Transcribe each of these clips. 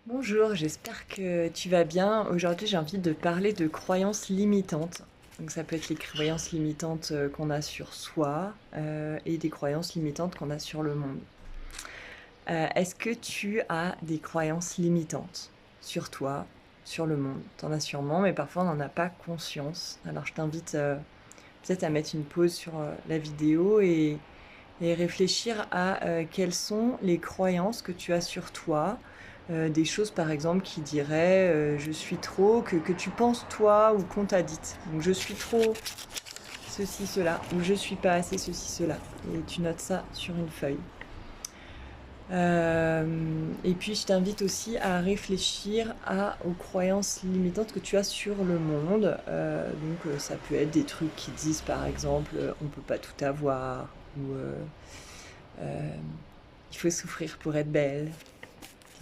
Bonjour, j'espère que tu vas bien. Aujourd'hui, j'ai envie de parler de croyances limitantes. Donc, ça peut être les croyances limitantes qu'on a sur soi et des croyances limitantes qu'on a sur le monde. Est-ce que tu as des croyances limitantes sur toi, sur le monde? T'en as sûrement, mais parfois on n'en a pas conscience. Alors, je t'invite peut-être à mettre une pause sur la vidéo et réfléchir à quelles sont les croyances que tu as sur toi. Des choses par exemple qui diraient je suis trop, que tu penses toi ou qu'on t'a dites. Donc je suis trop ceci, cela, ou je suis pas assez ceci, cela. Et tu notes ça sur une feuille. Et puis je t'invite aussi à réfléchir aux croyances limitantes que tu as sur le monde. Donc ça peut être des trucs qui disent par exemple on peut pas tout avoir, ou euh, il faut souffrir pour être belle.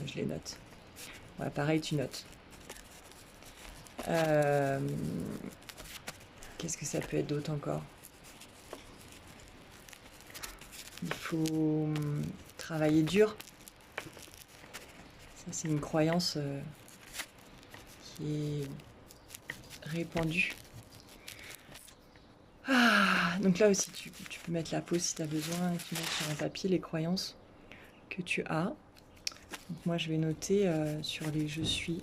Je les note. Ouais, pareil, tu notes. Euh, Qu'est-ce que ça peut être d'autre encore? Il faut travailler dur. Ça, c'est une croyance qui est répandue. Donc là aussi, tu peux mettre la pause si tu as besoin et tu mets sur un papier les croyances que tu as. Donc moi, je vais noter sur les je suis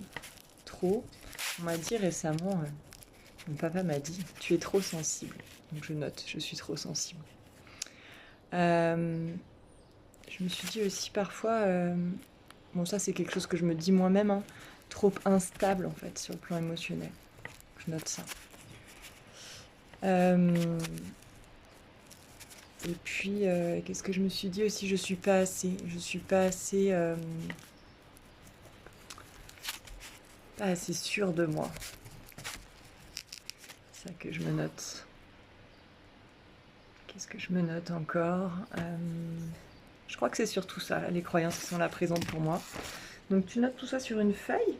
trop. On m'a dit récemment, mon papa m'a dit, tu es trop sensible. Donc je note, je suis trop sensible. Je me suis dit aussi parfois, bon ça c'est quelque chose que je me dis moi-même, hein, trop instable en fait sur le plan émotionnel. Je note ça. Et puis qu'est-ce que je me suis dit aussi, je suis pas assez. Je suis pas assez sûre de moi. C'est ça que je me note. Qu'est-ce que je me note encore? Je crois que c'est surtout ça, les croyances qui sont là présentes pour moi. Donc tu notes tout ça sur une feuille.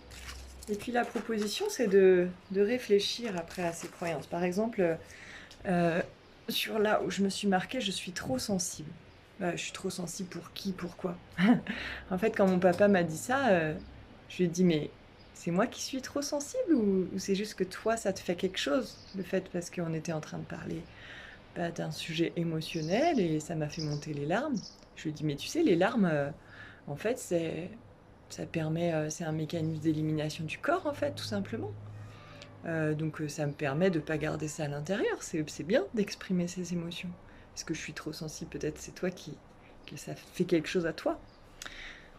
Et puis la proposition, c'est de réfléchir après à ces croyances. Par exemple, sur là où je me suis marquée, je suis trop sensible. Je suis trop sensible pour qui, pourquoi? En fait, quand mon papa m'a dit ça, je lui ai dit, mais c'est moi qui suis trop sensible ou c'est juste que toi, ça te fait quelque chose? Le fait parce qu'on était en train de parler d'un sujet émotionnel et ça m'a fait monter les larmes. Je lui ai dit, mais tu sais, les larmes, en fait, ça permet, c'est un mécanisme d'élimination du corps, en fait, tout simplement. Donc ça me permet de ne pas garder ça à l'intérieur. C'est bien d'exprimer ses émotions. Est-ce que je suis trop sensible? Peut-être c'est toi que ça fait quelque chose à toi.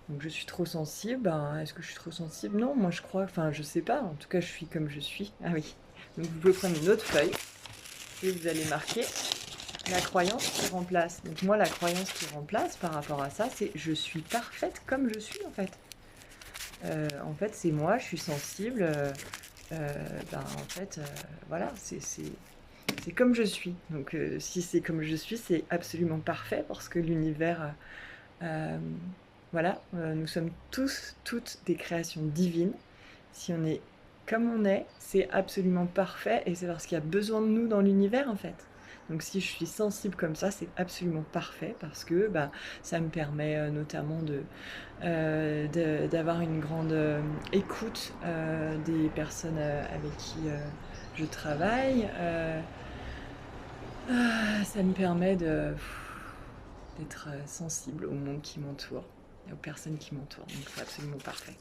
Donc je suis trop sensible. Ben, est-ce que je suis trop sensible? Non, moi je crois, enfin je sais pas. En tout cas, je suis comme je suis. Ah oui. Donc vous pouvez prendre une autre feuille et vous allez marquer la croyance qui remplace. Donc moi, la croyance qui remplace par rapport à ça, c'est je suis parfaite comme je suis en fait. En fait, c'est moi, je suis sensible. En fait, voilà, c'est comme je suis. Donc, si c'est comme je suis, c'est absolument parfait parce que l'univers, voilà, nous sommes tous, toutes des créations divines. Si on est comme on est, c'est absolument parfait et c'est parce qu'il y a besoin de nous dans l'univers en fait. Donc si je suis sensible comme ça, c'est absolument parfait parce que ça me permet notamment d'avoir une grande écoute des personnes avec qui je travaille. Ça me permet d'être sensible au monde qui m'entoure et aux personnes qui m'entourent. Donc c'est absolument parfait.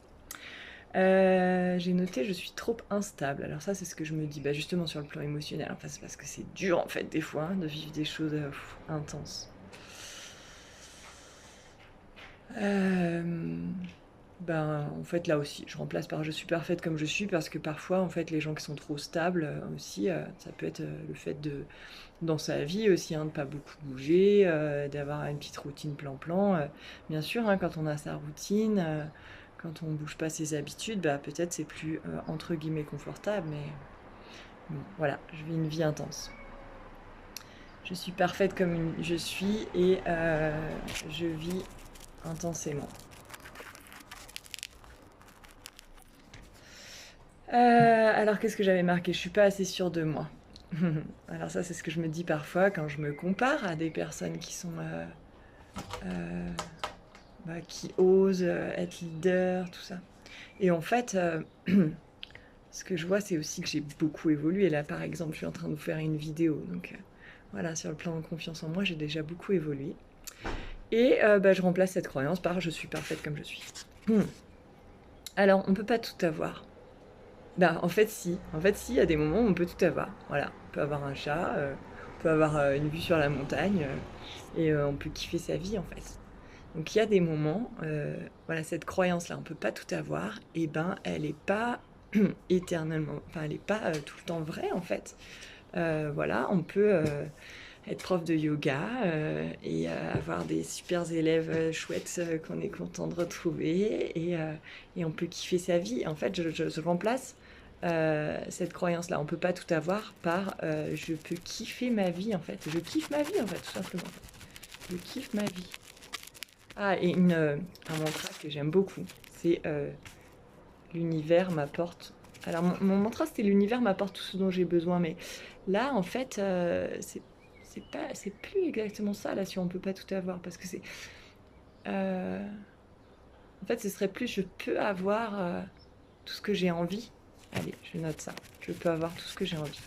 J'ai noté je suis trop instable. Alors ça c'est ce que je me dis justement sur le plan émotionnel. Enfin c'est parce que c'est dur en fait des fois de vivre des choses intenses. En fait là aussi je remplace par je suis parfaite comme je suis parce que parfois en fait les gens qui sont trop stables aussi ça peut être le fait de dans sa vie aussi de pas beaucoup bouger, d'avoir une petite routine plan-plan. Bien sûr quand on a sa routine, quand on bouge pas ses habitudes, peut-être c'est plus entre guillemets confortable, mais bon, voilà, je vis une vie intense. Je suis parfaite comme je suis et je vis intensément. Alors qu'est-ce que j'avais marqué? Je suis pas assez sûre de moi. Alors ça c'est ce que je me dis parfois quand je me compare à des personnes qui sont qui osent être leader, tout ça. Et en fait, ce que je vois, c'est aussi que j'ai beaucoup évolué. Là, par exemple, je suis en train de vous faire une vidéo. Donc, voilà, sur le plan de confiance en moi, j'ai déjà beaucoup évolué. Et bah, je remplace cette croyance par je suis parfaite comme je suis. Alors, on peut pas tout avoir. Bah, en fait, si. En fait, si, il y a des moments où on peut tout avoir. Voilà, on peut avoir un chat, on peut avoir une vue sur la montagne, et on peut kiffer sa vie, en fait. Donc, il y a des moments, voilà, cette croyance-là, on peut pas tout avoir, et ben, elle est pas éternellement, enfin, elle est pas tout le temps vraie, en fait. Voilà, on peut être prof de yoga et avoir des super élèves chouettes qu'on est content de retrouver et on peut kiffer sa vie. En fait, je remplace cette croyance-là. On peut pas tout avoir par je peux kiffer ma vie en fait. Je kiffe ma vie en fait, tout simplement. Je kiffe ma vie. Ah, et un mantra que j'aime beaucoup, c'est l'univers m'apporte. Alors, mon mantra, c'était l'univers m'apporte tout ce dont j'ai besoin, mais là, en fait, c'est plus exactement ça, là, si on peut pas tout avoir, parce que c'est. euh, En fait, ce serait plus je peux avoir tout ce que j'ai envie. Allez, je note ça. Je peux avoir tout ce que j'ai envie.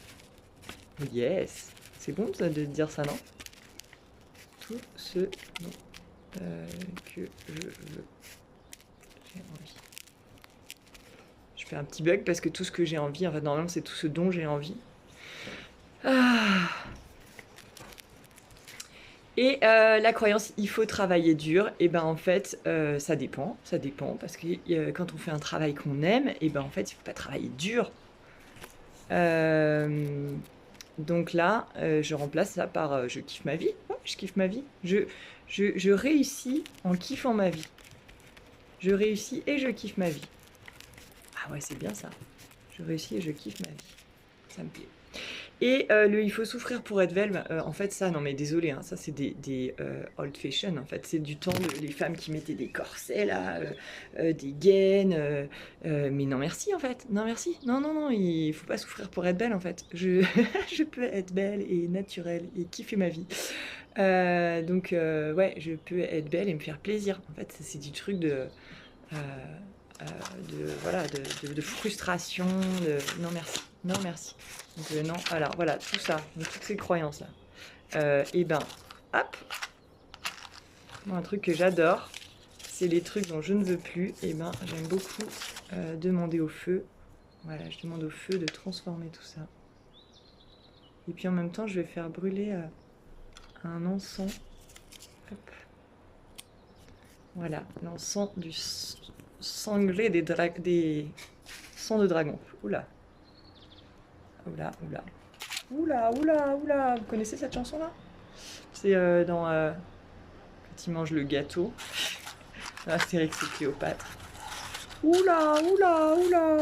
Yes! C'est bon ça, de dire ça, non? Tout ce dont que je veux. J'ai envie. Je fais un petit bug parce que tout ce que j'ai envie, en fait, normalement, c'est tout ce dont j'ai envie. Ah. Et la croyance, il faut travailler dur, et ben en fait, ça dépend, parce que quand on fait un travail qu'on aime, et ben en fait, il faut pas travailler dur. Donc là, je remplace ça par je kiffe ma vie. Ouais, je kiffe ma vie. Je réussis en kiffant ma vie. Je réussis et je kiffe ma vie. Ah ouais, c'est bien ça. Je réussis et je kiffe ma vie. Ça me plaît. Et il faut souffrir pour être belle, en fait ça, non mais désolé, hein, ça c'est des old fashion en fait, c'est du temps les femmes qui mettaient des corsets là, des gaines, mais non merci en fait, non merci, non non non, il faut pas souffrir pour être belle en fait, je peux être belle et naturelle et kiffer ma vie. Donc ouais, je peux être belle et me faire plaisir, en fait c'est du truc euh, voilà, de frustration, non merci, non merci. Donc non, alors voilà, tout ça, donc, toutes ces croyances-là. Et ben, hop, moi, un truc que j'adore, c'est les trucs dont je ne veux plus, et ben j'aime beaucoup demander au feu, voilà, je demande au feu de transformer tout ça. Et puis en même temps, je vais faire brûler un encens, hop, voilà, l'encens du sanglé des sangs de dragon. Oula. Oula, oula. Oula, oula, oula. Vous connaissez cette chanson-là? C'est dans quand il mange le gâteau. Dans Astérix et Cléopâtre. Oula, oula, oula.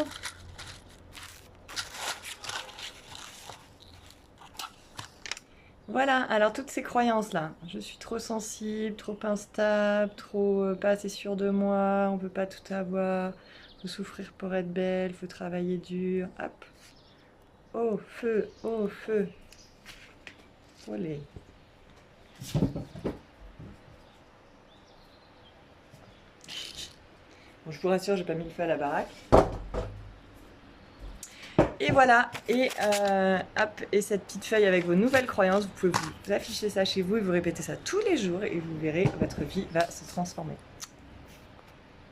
Voilà, alors toutes ces croyances-là. Je suis trop sensible, trop instable, trop pas assez sûre de moi, on peut pas tout avoir, faut souffrir pour être belle, faut travailler dur. Hop. Au feu, au feu. Olé. Bon, je vous rassure, j'ai pas mis le feu à la baraque. Et voilà, et hop, et cette petite feuille avec vos nouvelles croyances, vous pouvez vous afficher ça chez vous et vous répétez ça tous les jours et vous verrez, votre vie va se transformer.